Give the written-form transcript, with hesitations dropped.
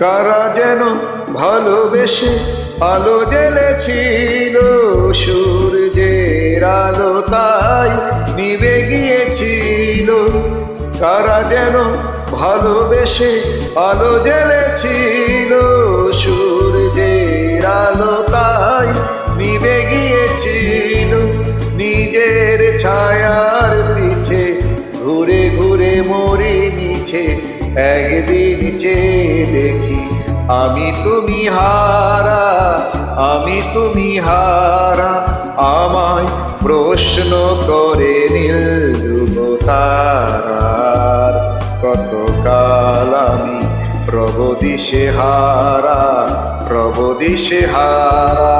কারা যেন ভালোবেসে আলো জ্বেলেছিল, সূর্যের আলো তাই নিভে গিয়েছিল। কারা যেন ভালোবেসে আলো জ্বেলেছিল, সূর্যের আলো তাই নিভে গিয়েছিল। নিজের ছায়ার পিছে ঘুরে ঘুরে মরে নিছে, একদিন চেয়ে দেখি আমি তুমি হারা, আমি তুমি হারা। আমায় প্রশ্ন করে নীল তারার, কতকাল আমি প্রবদিশে হারা, প্রবদিশে হারা।